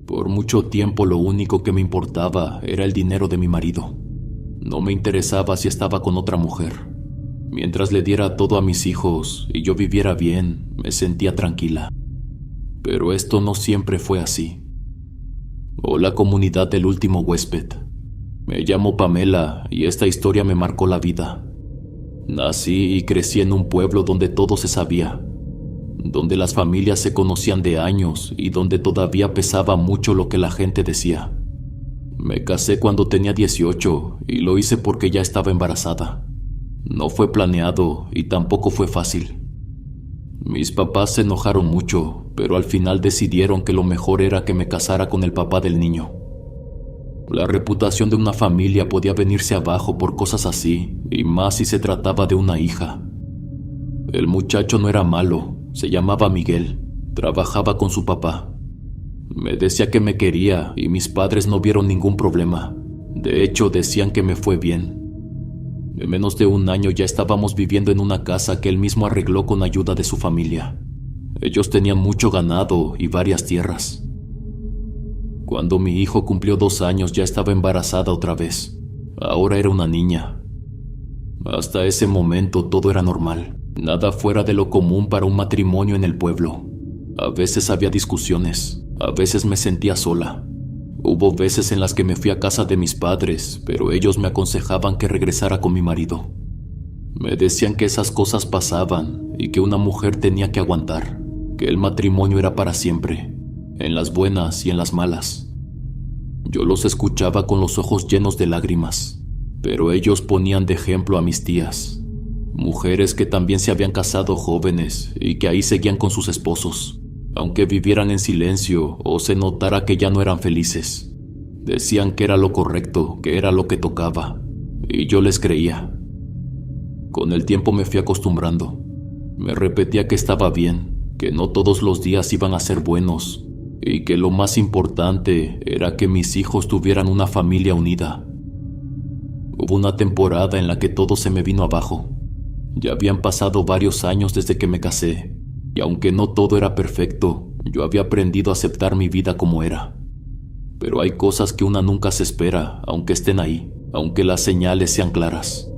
Por mucho tiempo lo único que me importaba era el dinero de mi marido. No me interesaba si estaba con otra mujer. Mientras le diera todo a mis hijos y yo viviera bien, me sentía tranquila. Pero esto no siempre fue así. Hola, comunidad del último huésped. Me llamo Pamela y esta historia me marcó la vida. Nací y crecí en un pueblo donde todo se sabía, donde las familias se conocían de años y donde todavía pesaba mucho lo que la gente decía. Me casé cuando tenía 18 y lo hice porque ya estaba embarazada. No fue planeado y tampoco fue fácil. Mis papás se enojaron mucho, pero al final decidieron que lo mejor era que me casara con el papá del niño. La reputación de una familia podía venirse abajo por cosas así, y más si se trataba de una hija. El muchacho no era malo, se llamaba Miguel, trabajaba con su papá. Me decía que me quería y mis padres no vieron ningún problema. De hecho, decían que me fue bien. En menos de un año ya estábamos viviendo en una casa que él mismo arregló con ayuda de su familia. Ellos tenían mucho ganado y varias tierras. Cuando mi hijo cumplió 2 años ya estaba embarazada otra vez. Ahora era una niña. Hasta ese momento todo era normal, nada fuera de lo común para un matrimonio en el pueblo. A veces había discusiones, a veces me sentía sola. Hubo veces en las que me fui a casa de mis padres, pero ellos me aconsejaban que regresara con mi marido. Me decían que esas cosas pasaban y que una mujer tenía que aguantar, que el matrimonio era para siempre, en las buenas y en las malas. Yo los escuchaba con los ojos llenos de lágrimas, pero ellos ponían de ejemplo a mis tías, mujeres que también se habían casado jóvenes y que ahí seguían con sus esposos, aunque vivieran en silencio o se notara que ya no eran felices. Decían que era lo correcto, que era lo que tocaba, y yo les creía. Con el tiempo me fui acostumbrando. Me repetía que estaba bien, que no todos los días iban a ser buenos, y que lo más importante era que mis hijos tuvieran una familia unida. Hubo una temporada en la que todo se me vino abajo. Ya habían pasado varios años desde que me casé, y aunque no todo era perfecto, yo había aprendido a aceptar mi vida como era. Pero hay cosas que una nunca se espera, aunque estén ahí, aunque las señales sean claras.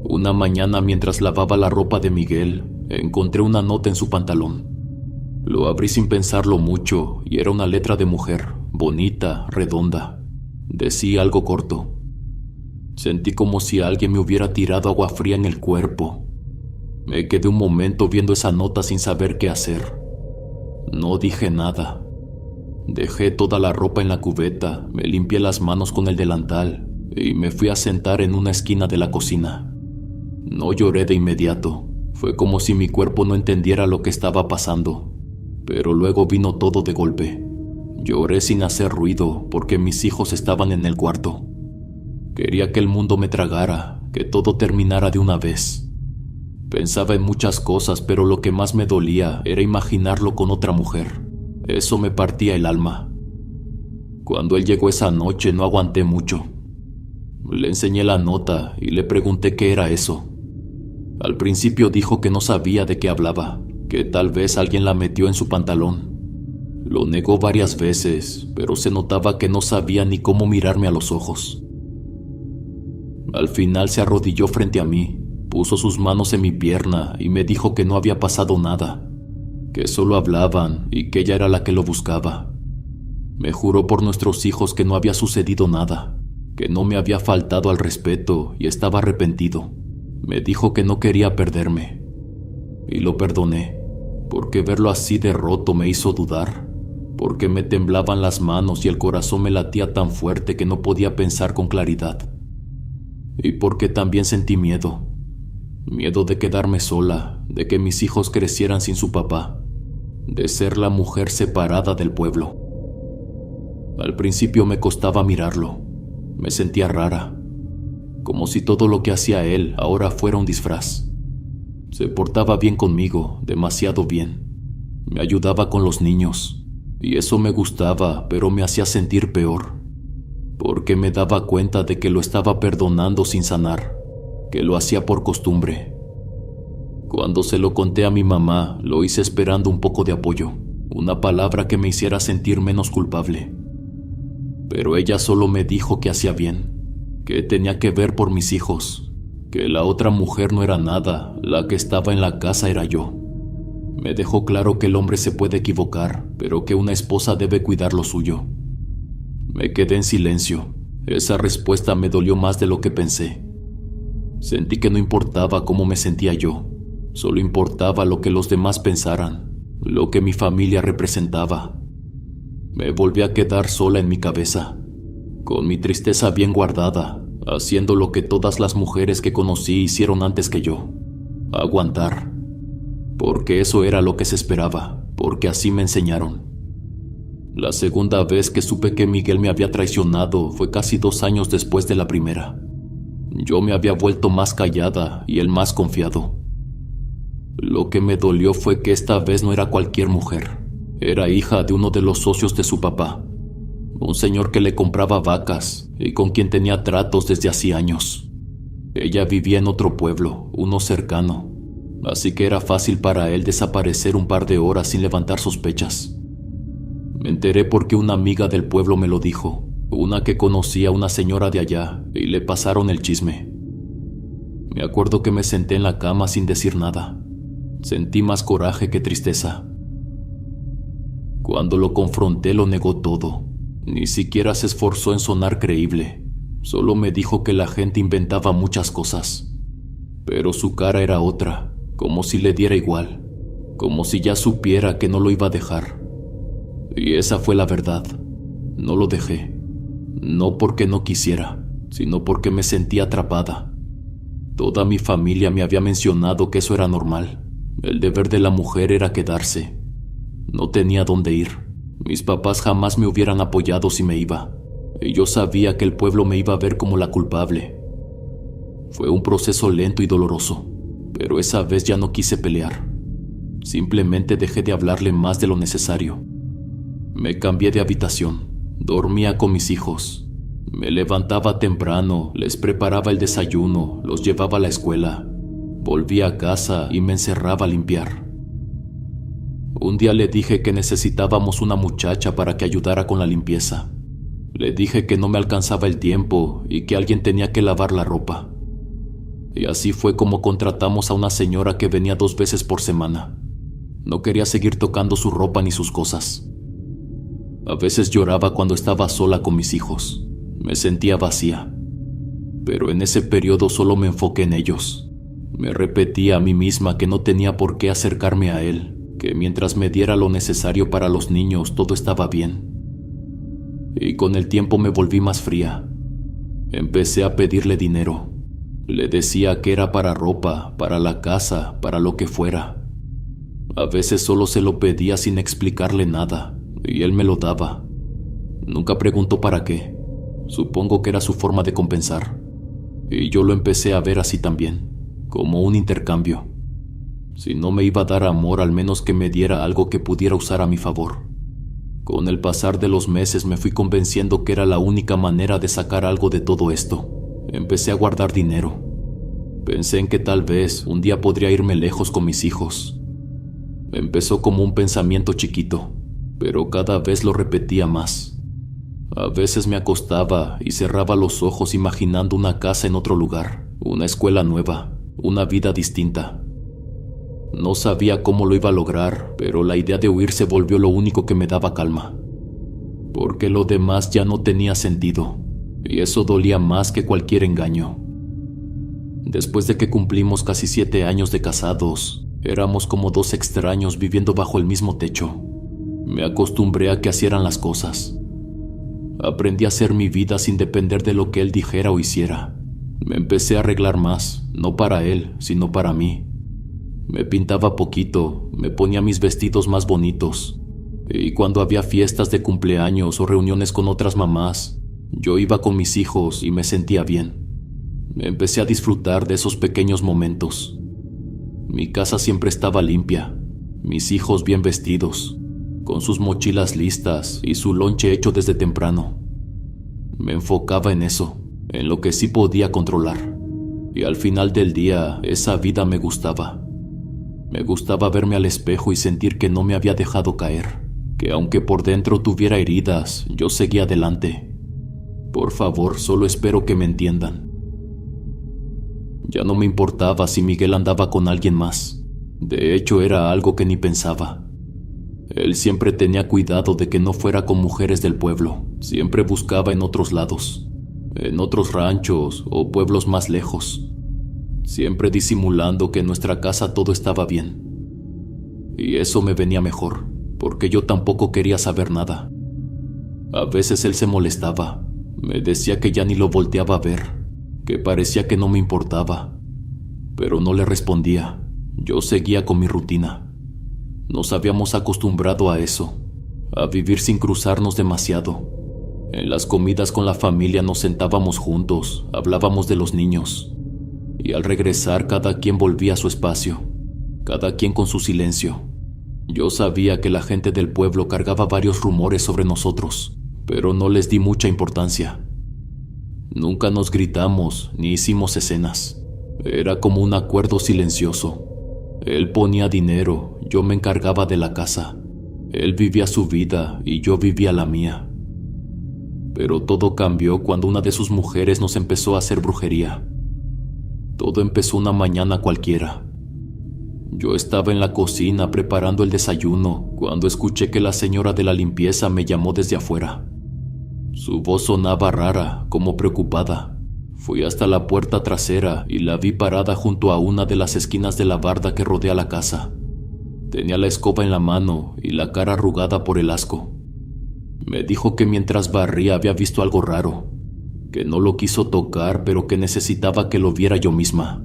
Una mañana, mientras lavaba la ropa de Miguel, encontré una nota en su pantalón. Lo abrí sin pensarlo mucho y era una letra de mujer, bonita, redonda. Decía algo corto. Sentí como si alguien me hubiera tirado agua fría en el cuerpo. Me quedé un momento viendo esa nota sin saber qué hacer. No dije nada. Dejé toda la ropa en la cubeta, me limpié las manos con el delantal y me fui a sentar en una esquina de la cocina. No lloré de inmediato. Fue como si mi cuerpo no entendiera lo que estaba pasando. Pero luego vino todo de golpe. Lloré sin hacer ruido porque mis hijos estaban en el cuarto. Quería que el mundo me tragara, que todo terminara de una vez. Pensaba en muchas cosas, pero lo que más me dolía era imaginarlo con otra mujer. Eso me partía el alma. Cuando él llegó esa noche no aguanté mucho. Le enseñé la nota y le pregunté qué era eso. Al principio dijo que no sabía de qué hablaba, que tal vez alguien la metió en su pantalón. Lo negó varias veces, pero se notaba que no sabía ni cómo mirarme a los ojos. Al final se arrodilló frente a mí, puso sus manos en mi pierna y me dijo que no había pasado nada, que solo hablaban y que ella era la que lo buscaba. Me juró por nuestros hijos que no había sucedido nada, que no me había faltado al respeto y estaba arrepentido. Me dijo que no quería perderme. Y lo perdoné, porque verlo así de roto me hizo dudar, porque me temblaban las manos y el corazón me latía tan fuerte que no podía pensar con claridad. Y porque también sentí miedo. Miedo de quedarme sola, de que mis hijos crecieran sin su papá, de ser la mujer separada del pueblo. Al principio me costaba mirarlo. Me sentía rara, como si todo lo que hacía él ahora fuera un disfraz. Se portaba bien conmigo, demasiado bien. Me ayudaba con los niños, y eso me gustaba, pero me hacía sentir peor, porque me daba cuenta de que lo estaba perdonando sin sanar, que lo hacía por costumbre. Cuando se lo conté a mi mamá, lo hice esperando un poco de apoyo, una palabra que me hiciera sentir menos culpable. Pero ella solo me dijo que hacía bien, que tenía que ver por mis hijos, que la otra mujer no era nada, la que estaba en la casa era yo. Me dejó claro que el hombre se puede equivocar, pero que una esposa debe cuidar lo suyo. Me quedé en silencio. Esa respuesta me dolió más de lo que pensé. Sentí que no importaba cómo me sentía yo, solo importaba lo que los demás pensaran, lo que mi familia representaba. Me volví a quedar sola en mi cabeza, con mi tristeza bien guardada, haciendo lo que todas las mujeres que conocí hicieron antes que yo: aguantar. Porque eso era lo que se esperaba, porque así me enseñaron. La segunda vez que supe que Miguel me había traicionado fue casi 2 años después de la primera. Yo me había vuelto más callada y él más confiado. Lo que me dolió fue que esta vez no era cualquier mujer. Era hija de uno de los socios de su papá, un señor que le compraba vacas y con quien tenía tratos desde hacía años. Ella vivía en otro pueblo, uno cercano, así que era fácil para él desaparecer un par de horas sin levantar sospechas. Me enteré porque una amiga del pueblo me lo dijo, una que conocía a una señora de allá, y le pasaron el chisme. Me acuerdo que me senté en la cama sin decir nada. Sentí más coraje que tristeza. Cuando lo confronté lo negó todo. Ni siquiera se esforzó en sonar creíble. Solo me dijo que la gente inventaba muchas cosas. Pero su cara era otra, como si le diera igual, como si ya supiera que no lo iba a dejar. Y esa fue la verdad. No lo dejé. No porque no quisiera, sino porque me sentía atrapada. Toda mi familia me había mencionado que eso era normal. El deber de la mujer era quedarse. No tenía dónde ir. Mis papás jamás me hubieran apoyado si me iba. Y yo sabía que el pueblo me iba a ver como la culpable. Fue un proceso lento y doloroso, pero esa vez ya no quise pelear. Simplemente dejé de hablarle más de lo necesario. Me cambié de habitación. Dormía con mis hijos. Me levantaba temprano, les preparaba el desayuno, los llevaba a la escuela. Volvía a casa y me encerraba a limpiar. Un día le dije que necesitábamos una muchacha para que ayudara con la limpieza. Le dije que no me alcanzaba el tiempo y que alguien tenía que lavar la ropa. Y así fue como contratamos a una señora que venía 2 veces por semana. No quería seguir tocando su ropa ni sus cosas. A veces lloraba cuando estaba sola con mis hijos. Me sentía vacía. Pero en ese periodo solo me enfoqué en ellos. Me repetía a mí misma que no tenía por qué acercarme a él, que mientras me diera lo necesario para los niños todo estaba bien. Y con el tiempo me volví más fría. Empecé a pedirle dinero. Le decía que era para ropa, para la casa, para lo que fuera. A veces solo se lo pedía sin explicarle nada, y él me lo daba. Nunca preguntó para qué. Supongo que era su forma de compensar. Y yo lo empecé a ver así también, como un intercambio. Si no me iba a dar amor, al menos que me diera algo que pudiera usar a mi favor. Con el pasar de los meses me fui convenciendo que era la única manera de sacar algo de todo esto. Empecé a guardar dinero. Pensé en que tal vez un día podría irme lejos con mis hijos. Empezó como un pensamiento chiquito, pero cada vez lo repetía más. A veces me acostaba y cerraba los ojos imaginando una casa en otro lugar, una escuela nueva, una vida distinta. No sabía cómo lo iba a lograr, pero la idea de huir se volvió lo único que me daba calma. Porque lo demás ya no tenía sentido, y eso dolía más que cualquier engaño. Después de que cumplimos casi 7 años de casados, éramos como 2 extraños viviendo bajo el mismo techo. Me acostumbré a que así eran las cosas. Aprendí a hacer mi vida sin depender de lo que él dijera o hiciera. Me empecé a arreglar más, no para él, sino para mí. Me pintaba poquito, me ponía mis vestidos más bonitos. Y cuando había fiestas de cumpleaños o reuniones con otras mamás, yo iba con mis hijos y me sentía bien. Empecé a disfrutar de esos pequeños momentos. Mi casa siempre estaba limpia, mis hijos bien vestidos, con sus mochilas listas y su lonche hecho desde temprano. Me enfocaba en eso, en lo que sí podía controlar. Y al final del día, esa vida me gustaba. Me gustaba verme al espejo y sentir que no me había dejado caer. que aunque por dentro tuviera heridas, yo seguía adelante. Por favor, solo espero que me entiendan. Ya no me importaba si Miguel andaba con alguien más. De hecho, era algo que ni pensaba. Él siempre tenía cuidado de que no fuera con mujeres del pueblo. Siempre buscaba en otros lados, en otros ranchos o pueblos más lejos, siempre disimulando que en nuestra casa todo estaba bien. Y eso me venía mejor, porque yo tampoco quería saber nada. A veces él se molestaba, me decía que ya ni lo volteaba a ver, que parecía que no me importaba, pero no le respondía. Yo seguía con mi rutina. Nos habíamos acostumbrado a eso, a vivir sin cruzarnos demasiado. En las comidas con la familia nos sentábamos juntos, hablábamos de los niños, y al regresar cada quien volvía a su espacio, cada quien con su silencio. Yo sabía que la gente del pueblo cargaba varios rumores sobre nosotros, pero no les di mucha importancia. Nunca nos gritamos ni hicimos escenas. Era como un acuerdo silencioso. Él ponía dinero, yo me encargaba de la casa. Él vivía su vida y yo vivía la mía. Pero todo cambió cuando una de sus mujeres nos empezó a hacer brujería. Todo empezó una mañana cualquiera. Yo estaba en la cocina preparando el desayuno cuando escuché que la señora de la limpieza me llamó desde afuera. Su voz sonaba rara, como preocupada. Fui hasta la puerta trasera y la vi parada junto a una de las esquinas de la barda que rodea la casa. Tenía la escoba en la mano y la cara arrugada por el asco. Me dijo que mientras barría había visto algo raro, que no lo quiso tocar, pero que necesitaba que lo viera yo misma.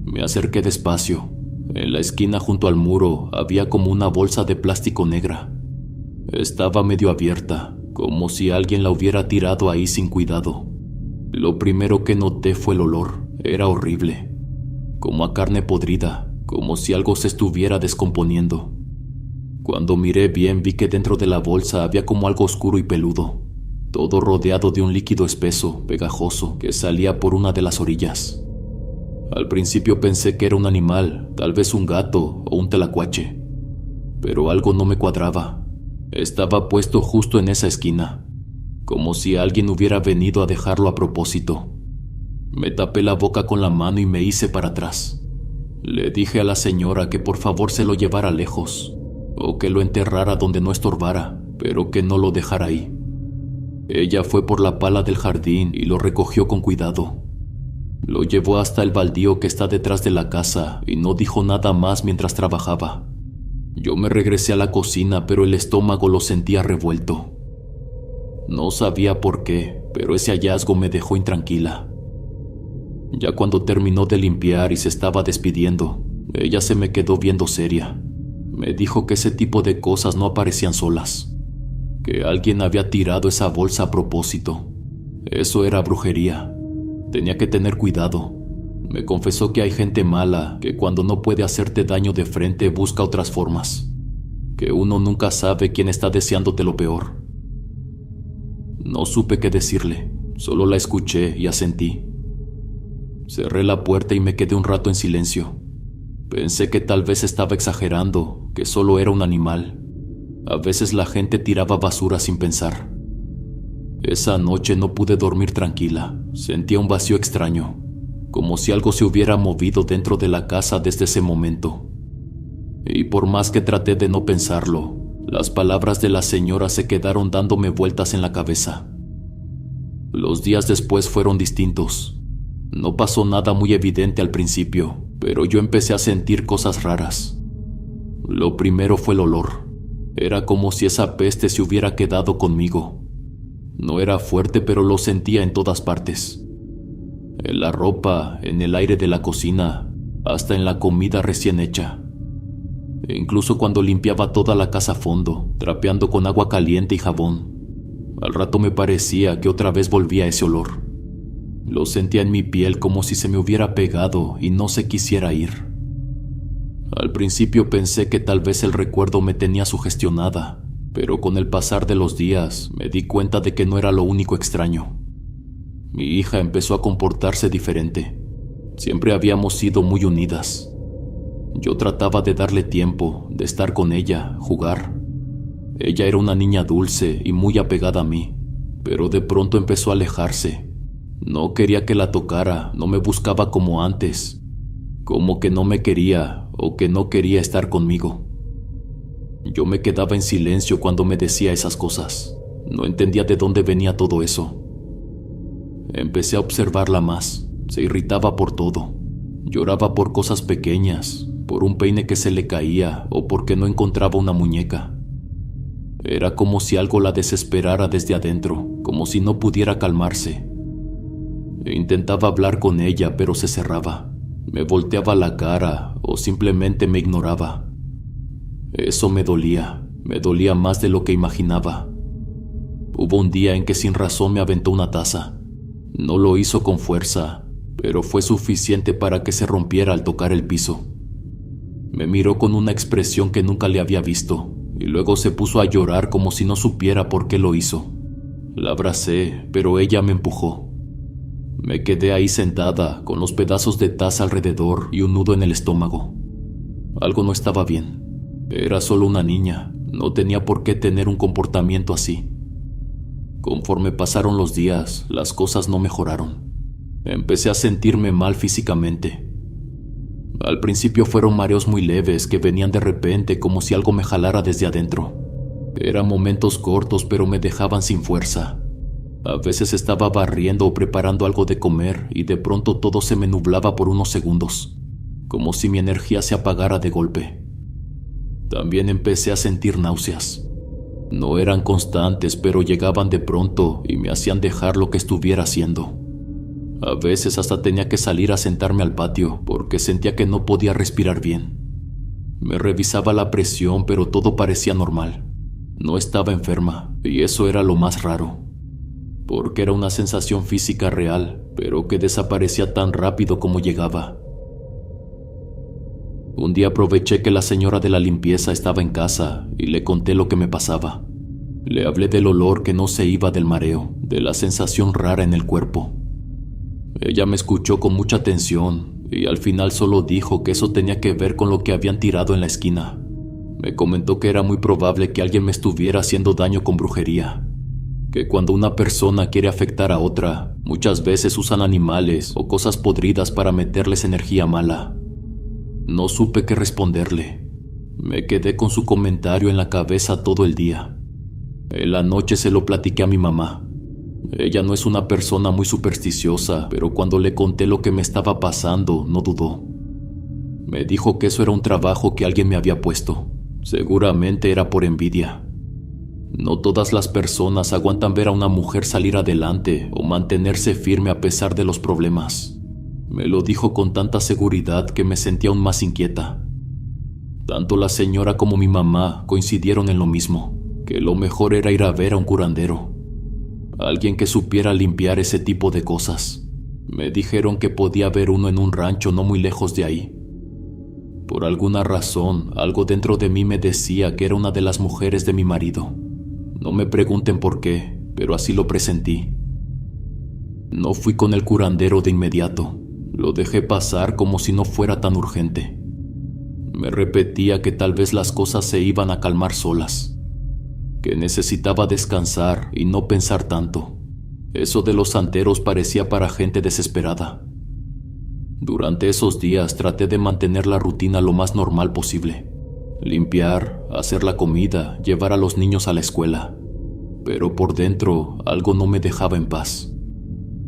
Me acerqué despacio. En la esquina junto al muro había como una bolsa de plástico negra. Estaba medio abierta, como si alguien la hubiera tirado ahí sin cuidado. Lo primero que noté fue el olor. Era horrible, como a carne podrida, como si algo se estuviera descomponiendo. Cuando miré bien vi que dentro de la bolsa había como algo oscuro y peludo, todo rodeado de un líquido espeso, pegajoso, que salía por una de las orillas. Al principio pensé que era un animal, tal vez un gato o un tlacuache, pero algo no me cuadraba. Estaba puesto justo en esa esquina, como si alguien hubiera venido a dejarlo a propósito. Me tapé la boca con la mano y me hice para atrás. Le dije a la señora que por favor se lo llevara lejos, o que lo enterrara donde no estorbara, pero que no lo dejara ahí. Ella fue por la pala del jardín y lo recogió con cuidado. Lo llevó hasta el baldío que está detrás de la casa y no dijo nada más mientras trabajaba. Yo me regresé a la cocina, pero el estómago lo sentía revuelto. No sabía por qué, pero ese hallazgo me dejó intranquila. Ya cuando terminó de limpiar y se estaba despidiendo, ella se me quedó viendo seria. Me dijo que ese tipo de cosas no aparecían solas, que alguien había tirado esa bolsa a propósito. Eso era brujería. Tenía que tener cuidado. Me confesó que hay gente mala que cuando no puede hacerte daño de frente busca otras formas, que uno nunca sabe quién está deseándote lo peor. No supe qué decirle, solo la escuché y asentí. Cerré la puerta y me quedé un rato en silencio. Pensé que tal vez estaba exagerando, que solo era un animal. A veces la gente tiraba basura sin pensar. Esa noche no pude dormir tranquila. Sentía un vacío extraño, como si algo se hubiera movido dentro de la casa desde ese momento. Y por más que traté de no pensarlo, las palabras de la señora se quedaron dándome vueltas en la cabeza. Los días después fueron distintos. No pasó nada muy evidente al principio, pero yo empecé a sentir cosas raras. Lo primero fue el olor. Era como si esa peste se hubiera quedado conmigo. No era fuerte, pero lo sentía en todas partes. En la ropa, en el aire de la cocina, hasta en la comida recién hecha. E incluso cuando limpiaba toda la casa a fondo, trapeando con agua caliente y jabón, al rato me parecía que otra vez volvía ese olor. Lo sentía en mi piel como si se me hubiera pegado y no se quisiera ir. Al principio pensé que tal vez el recuerdo me tenía sugestionada, pero con el pasar de los días me di cuenta de que no era lo único extraño. Mi hija empezó a comportarse diferente. Siempre habíamos sido muy unidas. Yo trataba de darle tiempo, de estar con ella, jugar. Ella era una niña dulce y muy apegada a mí, pero de pronto empezó a alejarse. No quería que la tocara, no me buscaba como antes, como que no me quería o que no quería estar conmigo. Yo me quedaba en silencio cuando me decía esas cosas. No entendía de dónde venía todo eso. Empecé a observarla más. Se irritaba por todo. Lloraba por cosas pequeñas, por un peine que se le caía o porque no encontraba una muñeca. Era como si algo la desesperara desde adentro, como si no pudiera calmarse. Intentaba hablar con ella, pero se cerraba. Me volteaba la cara o simplemente me ignoraba. Eso me dolía más de lo que imaginaba. Hubo un día en que sin razón me aventó una taza. No lo hizo con fuerza, pero fue suficiente para que se rompiera al tocar el piso. Me miró con una expresión que nunca le había visto, y luego se puso a llorar como si no supiera por qué lo hizo. La abracé, pero ella me empujó. Me quedé ahí sentada, con los pedazos de taza alrededor y un nudo en el estómago. Algo no estaba bien. Era solo una niña, no tenía por qué tener un comportamiento así. Conforme pasaron los días, las cosas no mejoraron. Empecé a sentirme mal físicamente. Al principio fueron mareos muy leves que venían de repente como si algo me jalara desde adentro. Eran momentos cortos, pero me dejaban sin fuerza. A veces estaba barriendo o preparando algo de comer y de pronto todo se me nublaba por unos segundos, como si mi energía se apagara de golpe. También empecé a sentir náuseas. No eran constantes, pero llegaban de pronto y me hacían dejar lo que estuviera haciendo. A veces hasta tenía que salir a sentarme al patio porque sentía que no podía respirar bien. Me revisaba la presión, pero todo parecía normal. No estaba enferma, y eso era lo más raro, porque era una sensación física real, pero que desaparecía tan rápido como llegaba. Un día aproveché que la señora de la limpieza estaba en casa y le conté lo que me pasaba. Le hablé del olor que no se iba del mareo, de la sensación rara en el cuerpo. Ella me escuchó con mucha atención y al final solo dijo que eso tenía que ver con lo que habían tirado en la esquina. Me comentó que era muy probable que alguien me estuviera haciendo daño con brujería, que cuando una persona quiere afectar a otra, muchas veces usan animales o cosas podridas para meterles energía mala. No supe qué responderle. Me quedé con su comentario en la cabeza todo el día. En la noche se lo platiqué a mi mamá. Ella no es una persona muy supersticiosa, pero cuando le conté lo que me estaba pasando, no dudó. Me dijo que eso era un trabajo que alguien me había puesto. Seguramente era por envidia. No todas las personas aguantan ver a una mujer salir adelante o mantenerse firme a pesar de los problemas. Me lo dijo con tanta seguridad que me sentía aún más inquieta. Tanto la señora como mi mamá coincidieron en lo mismo, que lo mejor era ir a ver a un curandero. Alguien que supiera limpiar ese tipo de cosas. Me dijeron que podía haber uno en un rancho no muy lejos de ahí. Por alguna razón, algo dentro de mí me decía que era una de las mujeres de mi marido. No me pregunten por qué, pero así lo presentí. No fui con el curandero de inmediato. Lo dejé pasar como si no fuera tan urgente. Me repetía que tal vez las cosas se iban a calmar solas, que necesitaba descansar y no pensar tanto. Eso de los santeros parecía para gente desesperada. Durante esos días traté de mantener la rutina lo más normal posible. Limpiar, hacer la comida, llevar a los niños a la escuela. Pero por dentro algo no me dejaba en paz.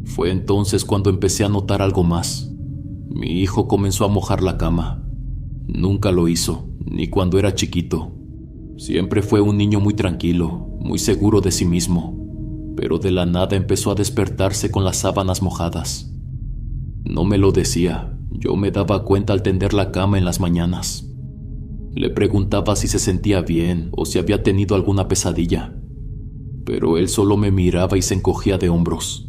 Fue entonces cuando empecé a notar algo más. Mi hijo comenzó a mojar la cama. Nunca lo hizo, ni cuando era chiquito. Siempre fue un niño muy tranquilo, muy seguro de sí mismo, pero de la nada empezó a despertarse con las sábanas mojadas. No me lo decía, yo me daba cuenta al tender la cama en las mañanas. Le preguntaba si se sentía bien o si había tenido alguna pesadilla, pero él solo me miraba y se encogía de hombros.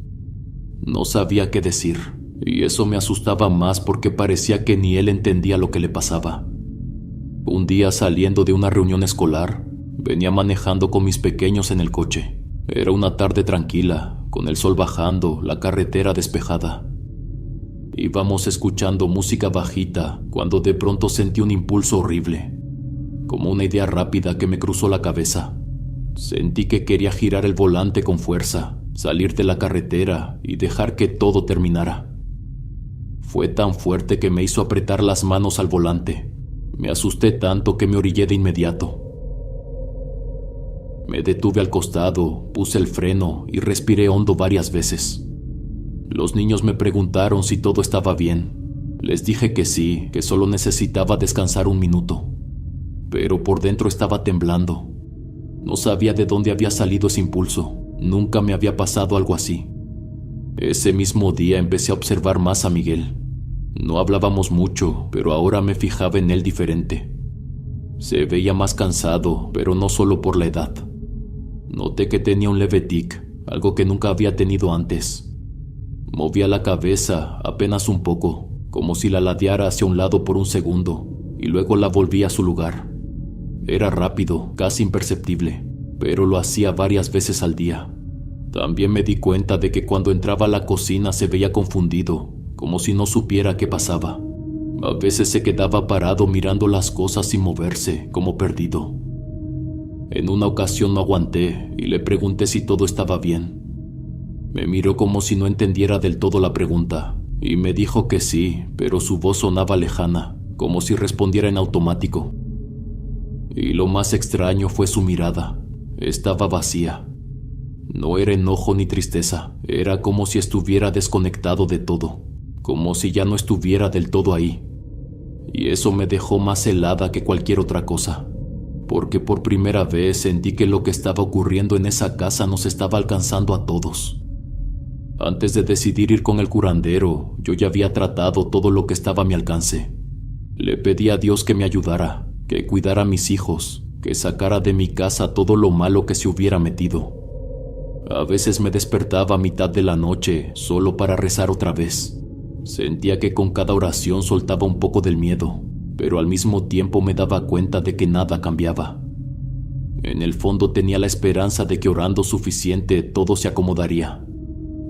No sabía qué decir, y eso me asustaba más porque parecía que ni él entendía lo que le pasaba. Un día, saliendo de una reunión escolar, venía manejando con mis pequeños en el coche. Era una tarde tranquila, con el sol bajando, la carretera despejada. Íbamos escuchando música bajita cuando de pronto sentí un impulso horrible, como una idea rápida que me cruzó la cabeza. Sentí que quería girar el volante con fuerza, salir de la carretera y dejar que todo terminara. Fue tan fuerte que me hizo apretar las manos al volante. Me asusté tanto que me orillé de inmediato. Me detuve al costado, puse el freno y respiré hondo varias veces. Los niños me preguntaron si todo estaba bien. Les dije que sí, que solo necesitaba descansar un minuto. Pero por dentro estaba temblando. No sabía de dónde había salido ese impulso. Nunca me había pasado algo así. Ese mismo día empecé a observar más a Miguel. No hablábamos mucho, pero ahora me fijaba en él diferente. Se veía más cansado, pero no solo por la edad. Noté que tenía un leve tic, algo que nunca había tenido antes. Movía la cabeza apenas un poco, como si la ladeara hacia un lado por un segundo, y luego la volvía a su lugar. Era rápido, casi imperceptible, pero lo hacía varias veces al día. También me di cuenta de que cuando entraba a la cocina se veía confundido, como si no supiera qué pasaba. A veces se quedaba parado mirando las cosas sin moverse, como perdido. En una ocasión no aguanté y le pregunté si todo estaba bien. Me miró como si no entendiera del todo la pregunta, y me dijo que sí, pero su voz sonaba lejana, como si respondiera en automático. Y lo más extraño fue su mirada. Estaba vacía. No era enojo ni tristeza, era como si estuviera desconectado de todo, como si ya no estuviera del todo ahí. Y eso me dejó más helada que cualquier otra cosa, porque por primera vez sentí que lo que estaba ocurriendo en esa casa nos estaba alcanzando a todos. Antes de decidir ir con el curandero, yo ya había tratado todo lo que estaba a mi alcance. Le pedí a Dios que me ayudara, que cuidara a mis hijos, que sacara de mi casa todo lo malo que se hubiera metido. A veces me despertaba a mitad de la noche solo para rezar otra vez. Sentía que con cada oración soltaba un poco del miedo, pero al mismo tiempo me daba cuenta de que nada cambiaba. En el fondo tenía la esperanza de que orando suficiente todo se acomodaría.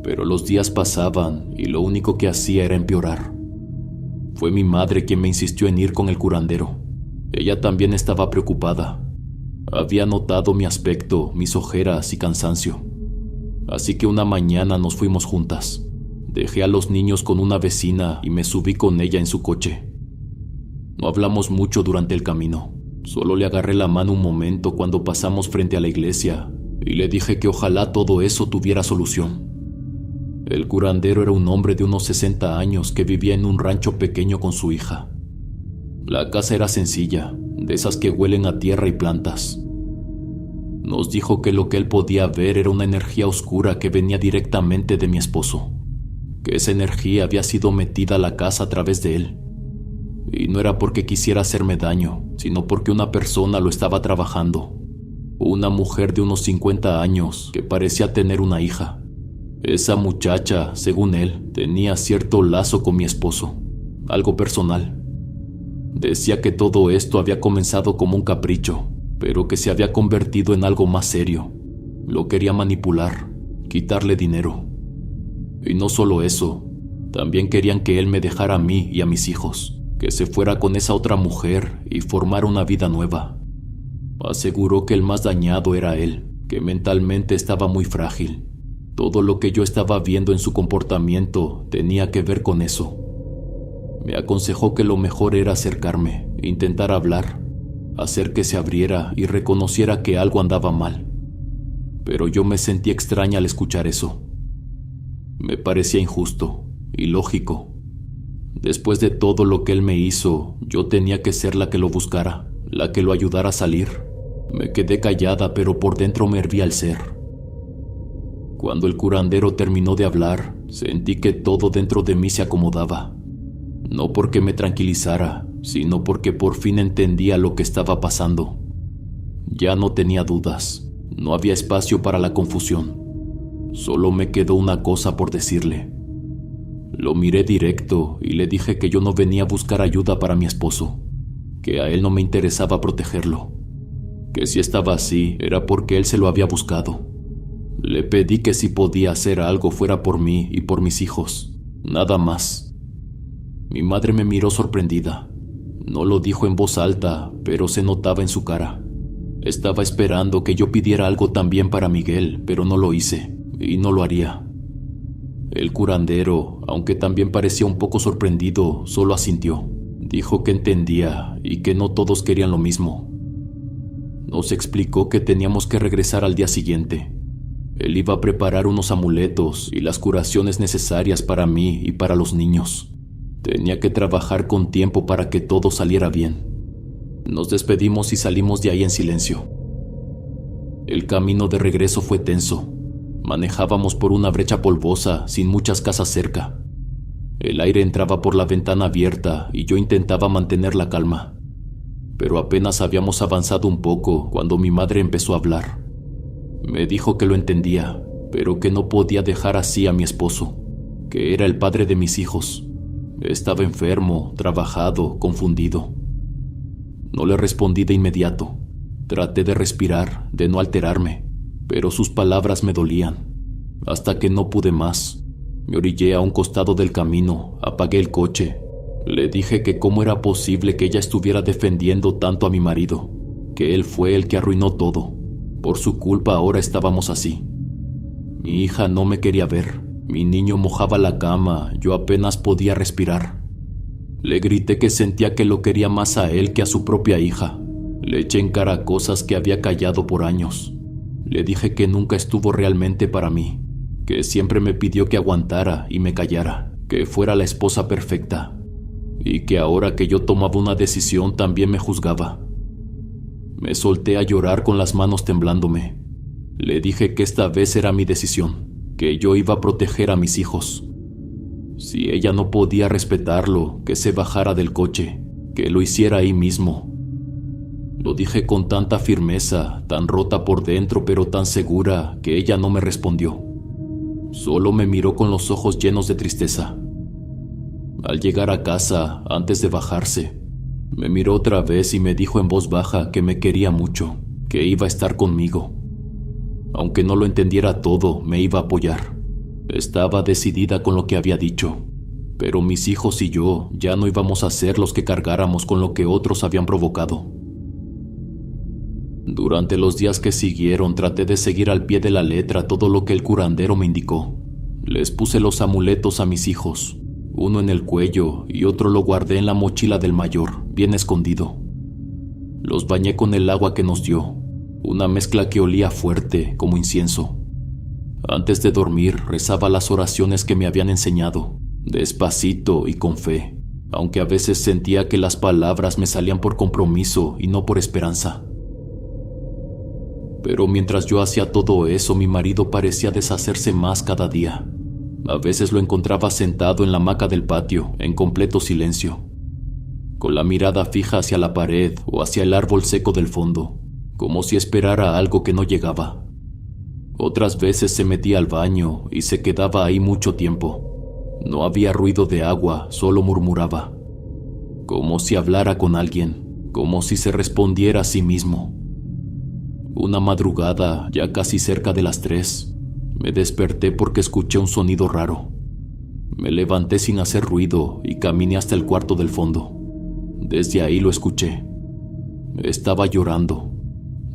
Pero los días pasaban y lo único que hacía era empeorar. Fue mi madre quien me insistió en ir con el curandero. Ella también estaba preocupada. Había notado mi aspecto, mis ojeras y cansancio. Así que una mañana nos fuimos juntas. Dejé a los niños con una vecina y me subí con ella en su coche. No hablamos mucho durante el camino. Solo le agarré la mano un momento cuando pasamos frente a la iglesia y le dije que ojalá todo eso tuviera solución. El curandero era un hombre de unos 60 años que vivía en un rancho pequeño con su hija. La casa era sencilla, de esas que huelen a tierra y plantas. Nos dijo que lo que él podía ver era una energía oscura que venía directamente de mi esposo, que esa energía había sido metida a la casa a través de él. Y no era porque quisiera hacerme daño, sino porque una persona lo estaba trabajando. Una mujer de unos 50 años que parecía tener una hija. Esa muchacha, según él, tenía cierto lazo con mi esposo, algo personal. Decía que todo esto había comenzado como un capricho, pero que se había convertido en algo más serio. Lo quería manipular, quitarle dinero. Y no solo eso, también querían que él me dejara a mí y a mis hijos, que se fuera con esa otra mujer y formara una vida nueva. Aseguró que el más dañado era él, que mentalmente estaba muy frágil. Todo lo que yo estaba viendo en su comportamiento tenía que ver con eso. Me aconsejó que lo mejor era acercarme, intentar hablar, hacer que se abriera y reconociera que algo andaba mal. Pero yo me sentí extraña al escuchar eso. Me parecía injusto, ilógico. Después de todo lo que él me hizo, yo tenía que ser la que lo buscara, la que lo ayudara a salir. Me quedé callada, pero por dentro me hervía el ser. Cuando el curandero terminó de hablar, sentí que todo dentro de mí se acomodaba. No porque me tranquilizara, sino porque por fin entendía lo que estaba pasando. Ya no tenía dudas, no había espacio para la confusión. Solo me quedó una cosa por decirle. Lo miré directo y le dije que yo no venía a buscar ayuda para mi esposo, que a él no me interesaba protegerlo, que si estaba así era porque él se lo había buscado. Le pedí que si podía hacer algo fuera por mí y por mis hijos, nada más. Mi madre me miró sorprendida. No lo dijo en voz alta, pero se notaba en su cara. Estaba esperando que yo pidiera algo también para Miguel, pero no lo hice, y no lo haría. El curandero, aunque también parecía un poco sorprendido, solo asintió. Dijo que entendía y que no todos querían lo mismo. Nos explicó que teníamos que regresar al día siguiente. Él iba a preparar unos amuletos y las curaciones necesarias para mí y para los niños. Tenía que trabajar con tiempo para que todo saliera bien. Nos despedimos y salimos de ahí en silencio. El camino de regreso fue tenso. Manejábamos por una brecha polvosa, sin muchas casas cerca. El aire entraba por la ventana abierta y yo intentaba mantener la calma. Pero apenas habíamos avanzado un poco cuando mi madre empezó a hablar. Me dijo que lo entendía, pero que no podía dejar así a mi esposo, que era el padre de mis hijos. Estaba enfermo, trabajado, confundido. No le respondí de inmediato. Traté de respirar, de no alterarme, pero sus palabras me dolían. Hasta que no pude más. Me orillé a un costado del camino, apagué el coche. Le dije que cómo era posible que ella estuviera defendiendo tanto a mi marido, que él fue el que arruinó todo. Por su culpa ahora estábamos así. Mi hija no me quería ver. Mi niño mojaba la cama, yo apenas podía respirar. Le grité que sentía que lo quería más a él que a su propia hija. Le eché en cara cosas que había callado por años. Le dije que nunca estuvo realmente para mí, que siempre me pidió que aguantara y me callara, que fuera la esposa perfecta, y que ahora que yo tomaba una decisión también me juzgaba. Me solté a llorar con las manos temblándome. Le dije que esta vez era mi decisión, que yo iba a proteger a mis hijos. Si ella no podía respetarlo, que se bajara del coche, que lo hiciera ahí mismo. Lo dije con tanta firmeza, tan rota por dentro pero tan segura, que ella no me respondió. Solo me miró con los ojos llenos de tristeza. Al llegar a casa, antes de bajarse, me miró otra vez y me dijo en voz baja que me quería mucho, que iba a estar conmigo. Aunque no lo entendiera todo, me iba a apoyar. Estaba decidida con lo que había dicho, pero mis hijos y yo ya no íbamos a ser los que cargáramos con lo que otros habían provocado. Durante los días que siguieron traté de seguir al pie de la letra todo lo que el curandero me indicó. Les puse los amuletos a mis hijos, uno en el cuello y otro lo guardé en la mochila del mayor, bien escondido. Los bañé con el agua que nos dio, una mezcla que olía fuerte como incienso. Antes de dormir rezaba las oraciones que me habían enseñado, despacito y con fe, aunque a veces sentía que las palabras me salían por compromiso y no por esperanza. Pero mientras yo hacía todo eso, mi marido parecía deshacerse más cada día. A veces lo encontraba sentado en la hamaca del patio, en completo silencio, con la mirada fija hacia la pared o hacia el árbol seco del fondo, como si esperara algo que no llegaba. Otras veces se metía al baño y se quedaba ahí mucho tiempo. No había ruido de agua, solo murmuraba, como si hablara con alguien, como si se respondiera a sí mismo. Una madrugada, ya casi cerca de las 3, me desperté porque escuché un sonido raro. Me levanté sin hacer ruido y caminé hasta el cuarto del fondo. Desde ahí lo escuché. Estaba llorando,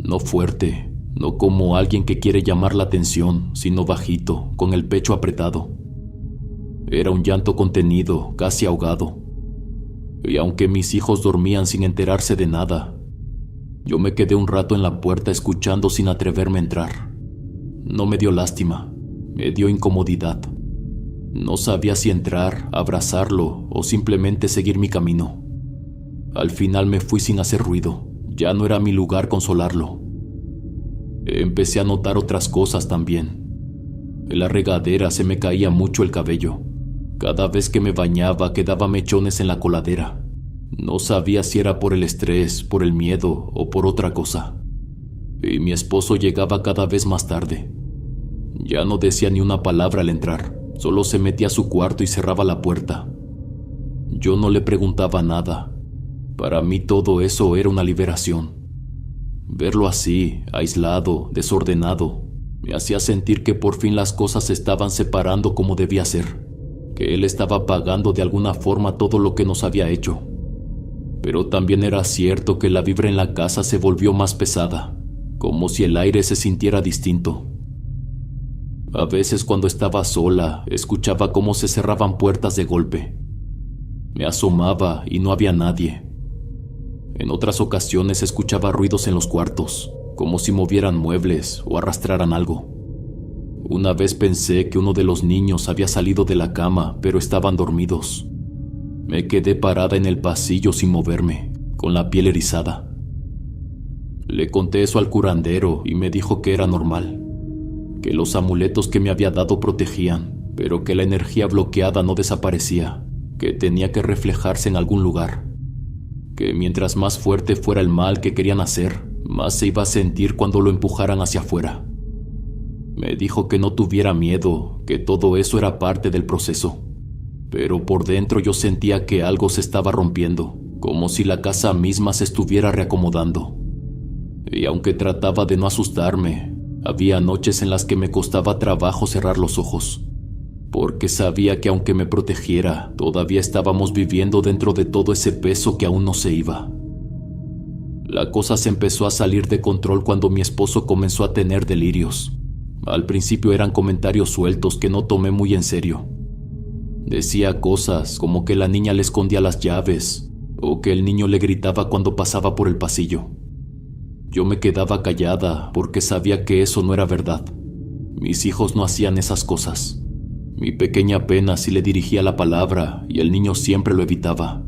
no fuerte, no como alguien que quiere llamar la atención, sino bajito, con el pecho apretado. Era un llanto contenido, casi ahogado. Y aunque mis hijos dormían sin enterarse de nada, yo me quedé un rato en la puerta escuchando sin atreverme a entrar. No me dio lástima, me dio incomodidad. No sabía si entrar, abrazarlo o simplemente seguir mi camino. Al final me fui sin hacer ruido, ya no era mi lugar consolarlo. Empecé a notar otras cosas también. En la regadera se me caía mucho el cabello. Cada vez que me bañaba quedaba mechones en la coladera. No sabía si era por el estrés, por el miedo o por otra cosa. Y mi esposo llegaba cada vez más tarde. Ya no decía ni una palabra al entrar, solo se metía a su cuarto y cerraba la puerta. Yo no le preguntaba nada. Para mí todo eso era una liberación. Verlo así, aislado, desordenado, me hacía sentir que por fin las cosas se estaban separando como debía ser, que él estaba pagando de alguna forma todo lo que nos había hecho. pero también era cierto que la vibra en la casa se volvió más pesada, como si el aire se sintiera distinto. A veces cuando estaba sola, escuchaba cómo se cerraban puertas de golpe. Me asomaba y no había nadie. En otras ocasiones escuchaba ruidos en los cuartos, como si movieran muebles o arrastraran algo. Una vez pensé que uno de los niños había salido de la cama, pero estaban dormidos. Me quedé parada en el pasillo sin moverme, con la piel erizada. Le conté eso al curandero y me dijo que era normal, que los amuletos que me había dado protegían, pero que la energía bloqueada no desaparecía, que tenía que reflejarse en algún lugar, que mientras más fuerte fuera el mal que querían hacer, más se iba a sentir cuando lo empujaran hacia afuera. Me dijo que no tuviera miedo, que todo eso era parte del proceso, pero por dentro yo sentía que algo se estaba rompiendo, como si la casa misma se estuviera reacomodando. Y aunque trataba de no asustarme, había noches en las que me costaba trabajo cerrar los ojos, porque sabía que aunque me protegiera, todavía estábamos viviendo dentro de todo ese peso que aún no se iba. La cosa se empezó a salir de control cuando mi esposo comenzó a tener delirios. Al principio eran comentarios sueltos que no tomé muy en serio. Decía cosas como que la niña le escondía las llaves o que el niño le gritaba cuando pasaba por el pasillo. Yo me quedaba callada porque sabía que eso no era verdad. Mis hijos no hacían esas cosas. Mi pequeña apenas si le dirigía la palabra y el niño siempre lo evitaba.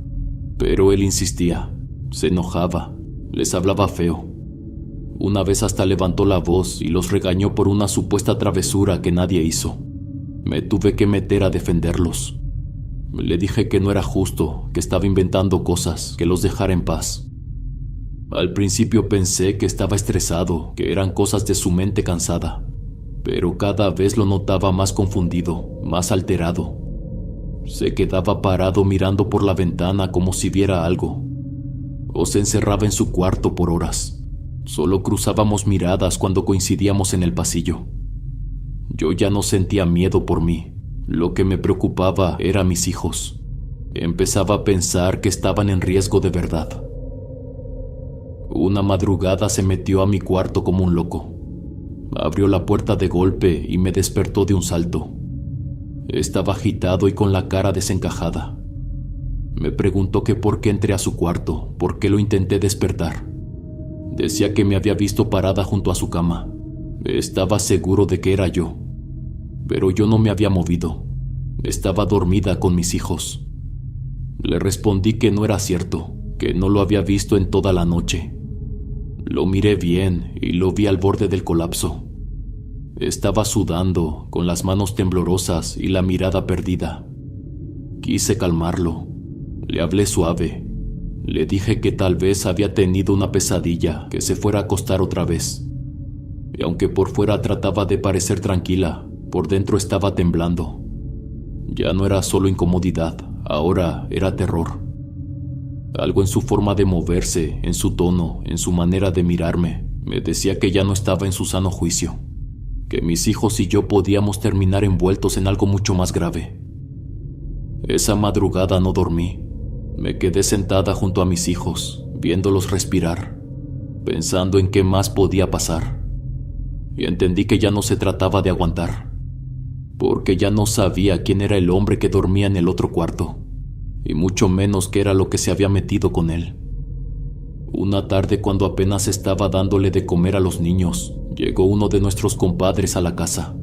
Pero él insistía, se enojaba, les hablaba feo. Una vez hasta levantó la voz y los regañó por una supuesta travesura que nadie hizo. Me tuve que meter a defenderlos. Le dije que no era justo, que estaba inventando cosas, que los dejara en paz. Al principio pensé que estaba estresado, que eran cosas de su mente cansada, pero cada vez lo notaba más confundido, más alterado. Se quedaba parado mirando por la ventana como si viera algo, o se encerraba en su cuarto por horas. Solo cruzábamos miradas cuando coincidíamos en el pasillo. Yo ya no sentía miedo por mí. Lo que me preocupaba era mis hijos. Empezaba a pensar que estaban en riesgo de verdad. Una madrugada se metió a mi cuarto como un loco. Abrió la puerta de golpe y me despertó de un salto. Estaba agitado y con la cara desencajada. Me preguntó que por qué entré a su cuarto, por qué lo intenté despertar. Decía que me había visto parada junto a su cama. Estaba seguro de que era yo, pero yo no me había movido. Estaba dormida con mis hijos. Le respondí que no era cierto, que no lo había visto en toda la noche. Lo miré bien y lo vi al borde del colapso. Estaba sudando, con las manos temblorosas y la mirada perdida. Quise calmarlo. Le hablé suave. Le dije que tal vez había tenido una pesadilla, que se fuera a acostar otra vez. Y aunque por fuera trataba de parecer tranquila, por dentro estaba temblando. Ya no era solo incomodidad, ahora era terror. Algo en su forma de moverse, en su tono, en su manera de mirarme, me decía que ya no estaba en su sano juicio, que mis hijos y yo podíamos terminar envueltos en algo mucho más grave. Esa madrugada no dormí. Me quedé sentada junto a mis hijos, viéndolos respirar, pensando en qué más podía pasar. Y entendí que ya no se trataba de aguantar, porque ya no sabía quién era el hombre que dormía en el otro cuarto, y mucho menos qué era lo que se había metido con él. Una tarde, cuando apenas estaba dándole de comer a los niños, llegó uno de nuestros compadres a la casa.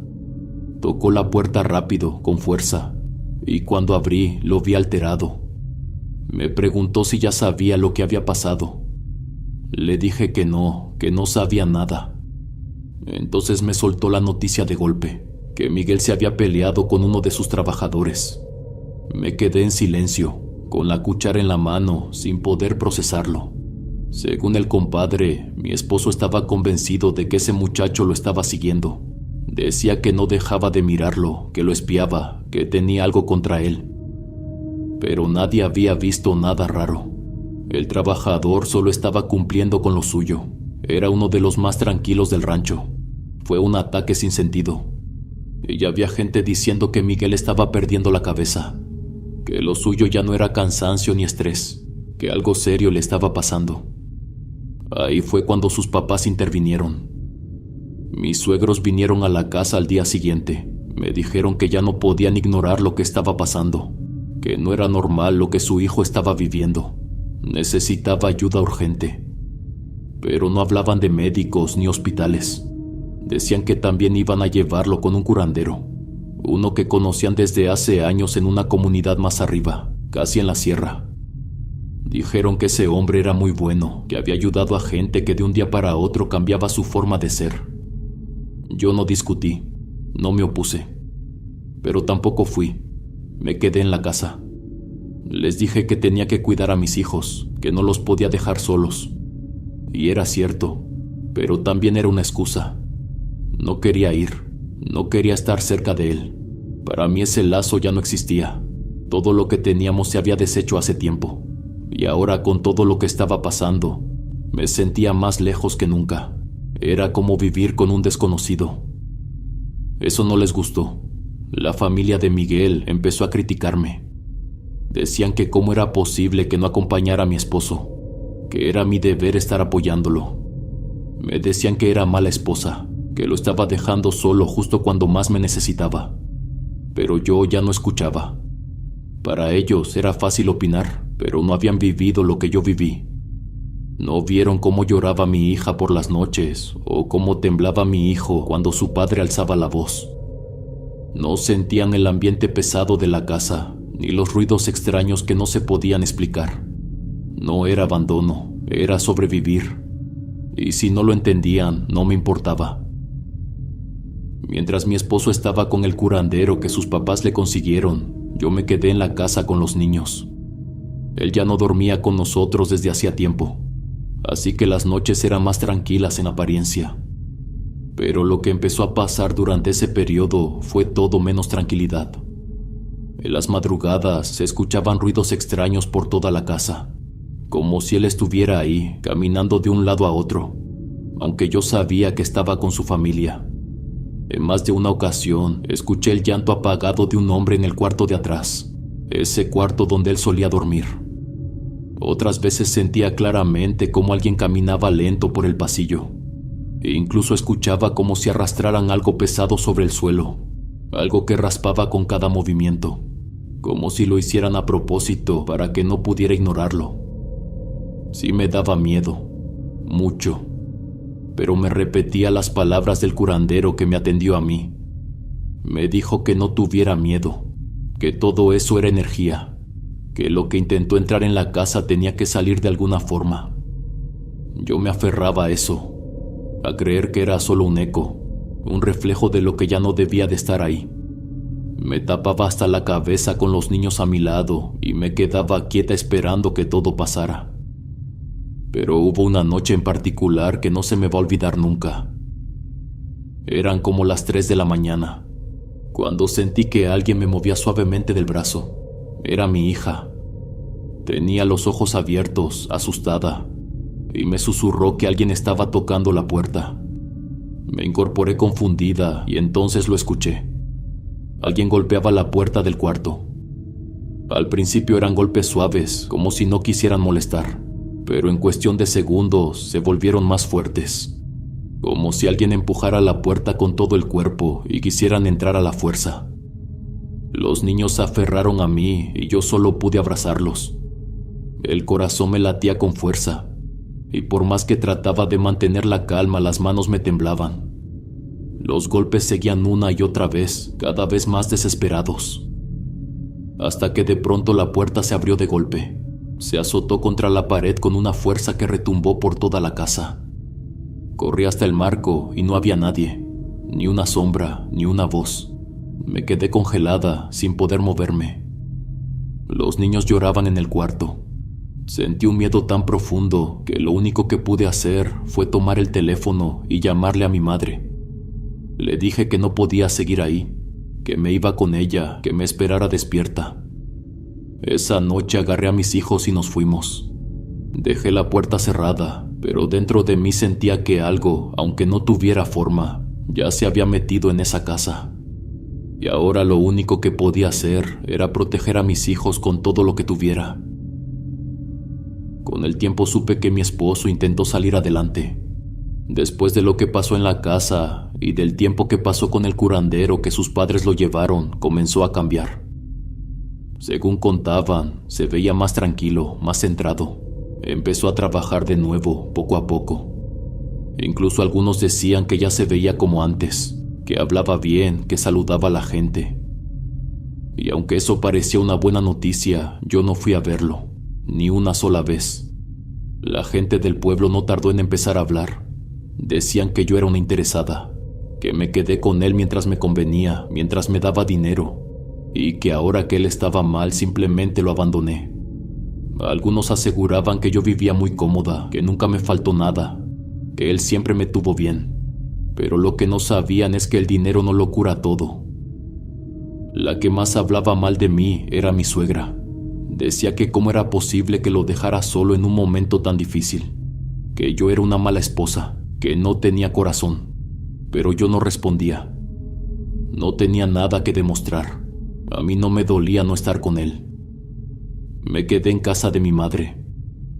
Tocó la puerta rápido, con fuerza, y cuando abrí, lo vi alterado. Me preguntó si ya sabía lo que había pasado. Le dije que no sabía nada. Entonces me soltó la noticia de golpe, que Miguel se había peleado con uno de sus trabajadores. Me quedé en silencio, con la cuchara en la mano, sin poder procesarlo. Según el compadre, mi esposo estaba convencido de que ese muchacho lo estaba siguiendo. Decía que no dejaba de mirarlo, que lo espiaba, que tenía algo contra él. Pero nadie había visto nada raro. El trabajador solo estaba cumpliendo con lo suyo. Era uno de los más tranquilos del rancho. Fue un ataque sin sentido. Y ya había gente diciendo que Miguel estaba perdiendo la cabeza, que lo suyo ya no era cansancio ni estrés, que algo serio le estaba pasando. Ahí fue cuando sus papás intervinieron. Mis suegros vinieron a la casa al día siguiente. Me dijeron que ya no podían ignorar lo que estaba pasando, que no era normal lo que su hijo estaba viviendo. Necesitaba ayuda urgente. Pero no hablaban de médicos ni hospitales. Decían que también iban a llevarlo con un curandero, uno que conocían desde hace años en una comunidad más arriba, casi en la sierra. Dijeron que ese hombre era muy bueno, que había ayudado a gente que de un día para otro cambiaba su forma de ser. Yo no discutí, no me opuse, pero tampoco fui. Me quedé en la casa. Les dije que tenía que cuidar a mis hijos, que no los podía dejar solos. Y era cierto, pero también era una excusa. No quería ir, no quería estar cerca de él. Para mí ese lazo ya no existía. Todo lo que teníamos se había deshecho hace tiempo. Y ahora, con todo lo que estaba pasando, me sentía más lejos que nunca. Era como vivir con un desconocido. Eso no les gustó. La familia de Miguel empezó a criticarme. Decían que cómo era posible que no acompañara a mi esposo, que era mi deber estar apoyándolo. Me decían que era mala esposa, que lo estaba dejando solo justo cuando más me necesitaba. Pero yo ya no escuchaba. Para ellos era fácil opinar, pero no habían vivido lo que yo viví. No vieron cómo lloraba mi hija por las noches o cómo temblaba mi hijo cuando su padre alzaba la voz. No sentían el ambiente pesado de la casa, ni los ruidos extraños que no se podían explicar. No era abandono, era sobrevivir. Y si no lo entendían, no me importaba. Mientras mi esposo estaba con el curandero que sus papás le consiguieron, yo me quedé en la casa con los niños. Él ya no dormía con nosotros desde hacía tiempo, así que las noches eran más tranquilas en apariencia. Pero lo que empezó a pasar durante ese periodo fue todo menos tranquilidad. En las madrugadas se escuchaban ruidos extraños por toda la casa, como si él estuviera ahí, caminando de un lado a otro, aunque yo sabía que estaba con su familia. En más de una ocasión, escuché el llanto apagado de un hombre en el cuarto de atrás, ese cuarto donde él solía dormir. Otras veces sentía claramente cómo alguien caminaba lento por el pasillo. E incluso escuchaba como si arrastraran algo pesado sobre el suelo, algo que raspaba con cada movimiento, como si lo hicieran a propósito para que no pudiera ignorarlo. Sí me daba miedo, mucho, pero me repetía las palabras del curandero que me atendió a mí. Me dijo que no tuviera miedo, que todo eso era energía, que lo que intentó entrar en la casa tenía que salir de alguna forma. Yo me aferraba a eso, a creer que era solo un eco, un reflejo de lo que ya no debía de estar ahí. Me tapaba hasta la cabeza con los niños a mi lado y me quedaba quieta esperando que todo pasara. Pero hubo una noche en particular que no se me va a olvidar nunca. Eran como las 3 de la mañana, cuando sentí que alguien me movía suavemente del brazo. Era mi hija. Tenía los ojos abiertos, asustada, y me susurró que alguien estaba tocando la puerta. Me incorporé confundida y entonces lo escuché. Alguien golpeaba la puerta del cuarto. Al principio eran golpes suaves, como si no quisieran molestar, pero en cuestión de segundos se volvieron más fuertes, como si alguien empujara la puerta con todo el cuerpo y quisieran entrar a la fuerza. Los niños se aferraron a mí y yo solo pude abrazarlos. El corazón me latía con fuerza, y por más que trataba de mantener la calma, las manos me temblaban. Los golpes seguían una y otra vez, cada vez más desesperados, hasta que de pronto la puerta se abrió de golpe. Se azotó contra la pared con una fuerza que retumbó por toda la casa. Corrí hasta el marco y no había nadie, ni una sombra, ni una voz. Me quedé congelada, sin poder moverme. Los niños lloraban en el cuarto. Sentí un miedo tan profundo que lo único que pude hacer fue tomar el teléfono y llamarle a mi madre. Le dije que no podía seguir ahí, que me iba con ella, que me esperara despierta. Esa noche agarré a mis hijos y nos fuimos. Dejé la puerta cerrada, pero dentro de mí sentía que algo, aunque no tuviera forma, ya se había metido en esa casa. Y ahora lo único que podía hacer era proteger a mis hijos con todo lo que tuviera. Con el tiempo supe que mi esposo intentó salir adelante. Después de lo que pasó en la casa y del tiempo que pasó con el curandero que sus padres lo llevaron, comenzó a cambiar. Según contaban, se veía más tranquilo, más centrado. Empezó a trabajar de nuevo, poco a poco. Incluso algunos decían que ya se veía como antes, que hablaba bien, que saludaba a la gente. Y aunque eso parecía una buena noticia, yo no fui a verlo, ni una sola vez. La gente del pueblo no tardó en empezar a hablar. Decían que yo era una interesada, que me quedé con él mientras me convenía, mientras me daba dinero, y que ahora que él estaba mal simplemente lo abandoné. Algunos aseguraban que yo vivía muy cómoda, que nunca me faltó nada, que él siempre me tuvo bien, pero lo que no sabían es que el dinero no lo cura todo. La que más hablaba mal de mí era mi suegra. Decía que cómo era posible que lo dejara solo en un momento tan difícil, que yo era una mala esposa, que no tenía corazón, pero yo no respondía. No tenía nada que demostrar. A mí no me dolía no estar con él. Me quedé en casa de mi madre,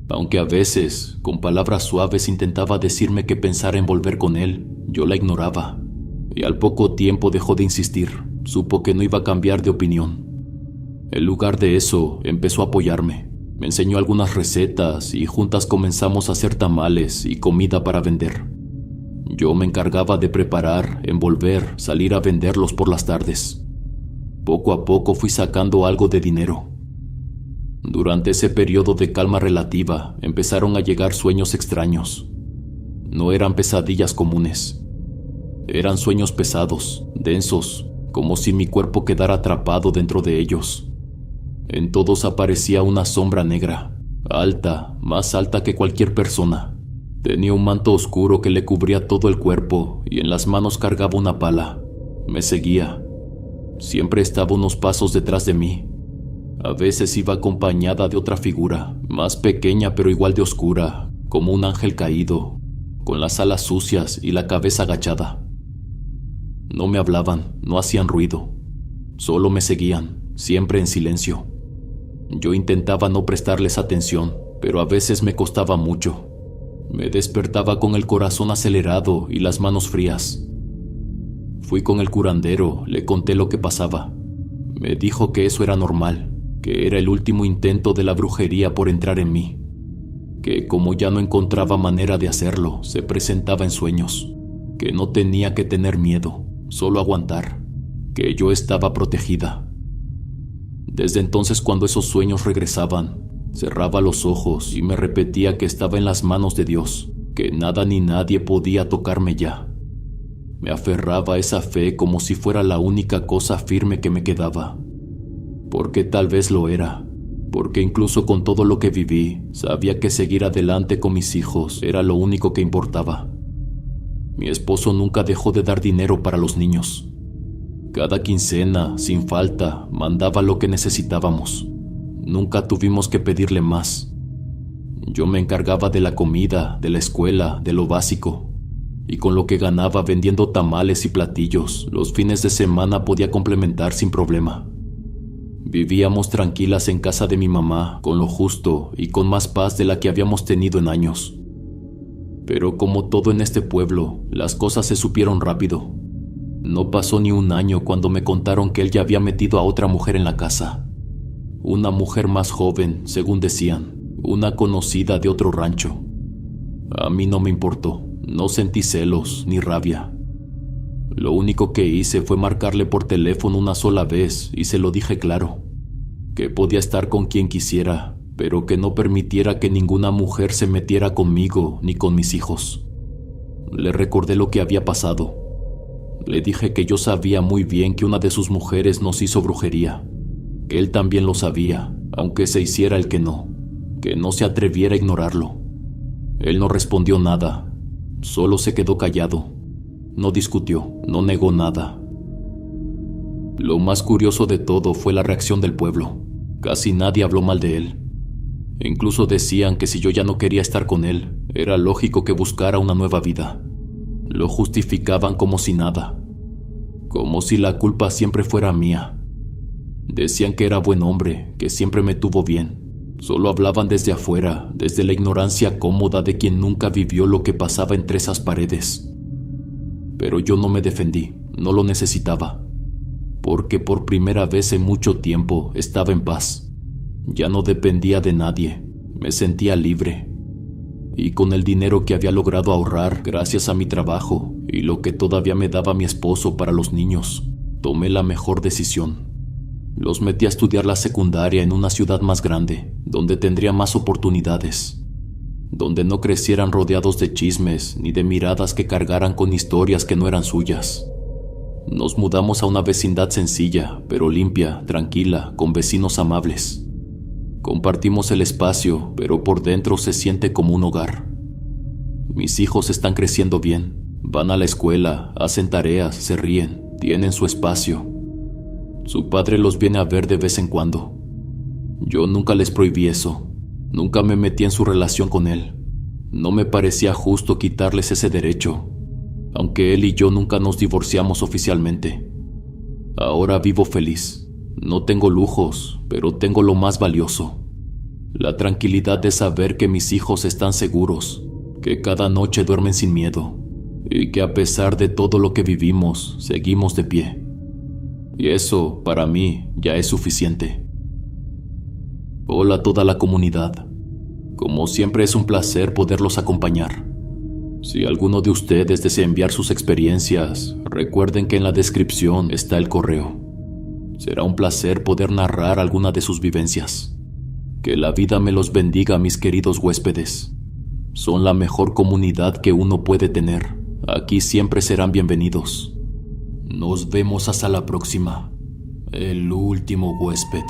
aunque a veces, con palabras suaves, intentaba decirme que pensara en volver con él. Yo la ignoraba, y al poco tiempo dejó de insistir. Supo que no iba a cambiar de opinión. En lugar de eso, empezó a apoyarme. Me enseñó algunas recetas y juntas comenzamos a hacer tamales y comida para vender. Yo me encargaba de preparar, envolver, salir a venderlos por las tardes. Poco a poco fui sacando algo de dinero. Durante ese periodo de calma relativa, empezaron a llegar sueños extraños. No eran pesadillas comunes. Eran sueños pesados, densos, como si mi cuerpo quedara atrapado dentro de ellos. En todos aparecía una sombra negra, alta, más alta que cualquier persona. Tenía un manto oscuro que le cubría todo el cuerpo y en las manos cargaba una pala. Me seguía. Siempre estaba unos pasos detrás de mí. A veces iba acompañada de otra figura, más pequeña pero igual de oscura, como un ángel caído, con las alas sucias y la cabeza agachada. No me hablaban, no hacían ruido. Solo me seguían, siempre en silencio. Yo intentaba no prestarles atención, pero a veces me costaba mucho. Me despertaba con el corazón acelerado y las manos frías. Fui con el curandero, le conté lo que pasaba. Me dijo que eso era normal, que era el último intento de la brujería por entrar en mí. Que como ya no encontraba manera de hacerlo, se presentaba en sueños. Que no tenía que tener miedo, solo aguantar. Que yo estaba protegida. Desde entonces, cuando esos sueños regresaban, cerraba los ojos y me repetía que estaba en las manos de Dios, que nada ni nadie podía tocarme ya. Me aferraba a esa fe como si fuera la única cosa firme que me quedaba. Porque tal vez lo era, porque incluso con todo lo que viví, sabía que seguir adelante con mis hijos era lo único que importaba. Mi esposo nunca dejó de dar dinero para los niños. Cada quincena, sin falta, mandaba lo que necesitábamos. Nunca tuvimos que pedirle más. Yo me encargaba de la comida, de la escuela, de lo básico. Y con lo que ganaba vendiendo tamales y platillos, los fines de semana podía complementar sin problema. Vivíamos tranquilas en casa de mi mamá, con lo justo y con más paz de la que habíamos tenido en años. Pero como todo en este pueblo, las cosas se supieron rápido. No pasó ni un año cuando me contaron que él ya había metido a otra mujer en la casa. Una mujer más joven, según decían, una conocida de otro rancho. A mí no me importó, no sentí celos ni rabia. Lo único que hice fue marcarle por teléfono una sola vez y se lo dije claro, que podía estar con quien quisiera, pero que no permitiera que ninguna mujer se metiera conmigo ni con mis hijos. Le recordé lo que había pasado. Le dije que yo sabía muy bien que una de sus mujeres nos hizo brujería, que él también lo sabía, aunque se hiciera el que no se atreviera a ignorarlo. Él no respondió nada, solo se quedó callado. No discutió, no negó nada. Lo más curioso de todo fue la reacción del pueblo. Casi nadie habló mal de él. Incluso decían que si yo ya no quería estar con él, era lógico que buscara una nueva vida. Lo justificaban como si nada, como si la culpa siempre fuera mía. Decían que era buen hombre, que siempre me tuvo bien, Solo hablaban desde afuera, desde la ignorancia cómoda de quien nunca vivió lo que pasaba entre esas paredes. Pero yo no me defendí, no lo necesitaba, porque por primera vez en mucho tiempo estaba en paz. Ya no dependía de nadie, me sentía libre. Y con el dinero que había logrado ahorrar gracias a mi trabajo y lo que todavía me daba mi esposo para los niños, tomé la mejor decisión. Los metí a estudiar la secundaria en una ciudad más grande, donde tendría más oportunidades, donde no crecieran rodeados de chismes ni de miradas que cargaran con historias que no eran suyas. Nos mudamos a una vecindad sencilla, pero limpia, tranquila, con vecinos amables. Compartimos el espacio, pero por dentro se siente como un hogar. Mis hijos están creciendo bien, van a la escuela, hacen tareas, se ríen, tienen su espacio. Su padre los viene a ver de vez en cuando. Yo nunca les prohibí eso, nunca me metí en su relación con él. No me parecía justo quitarles ese derecho, aunque él y yo nunca nos divorciamos oficialmente. Ahora vivo feliz. No tengo lujos, pero tengo lo más valioso: la tranquilidad de saber que mis hijos están seguros, que cada noche duermen sin miedo, y que a pesar de todo lo que vivimos, seguimos de pie. Y eso, para mí, ya es suficiente. Hola a toda la comunidad. Como siempre es un placer poderlos acompañar. Si alguno de ustedes desea enviar sus experiencias, recuerden que en la descripción está el correo. Será un placer poder narrar alguna de sus vivencias. Que la vida me los bendiga, mis queridos huéspedes. Son la mejor comunidad que uno puede tener. Aquí siempre serán bienvenidos. Nos vemos hasta la próxima. El último huésped.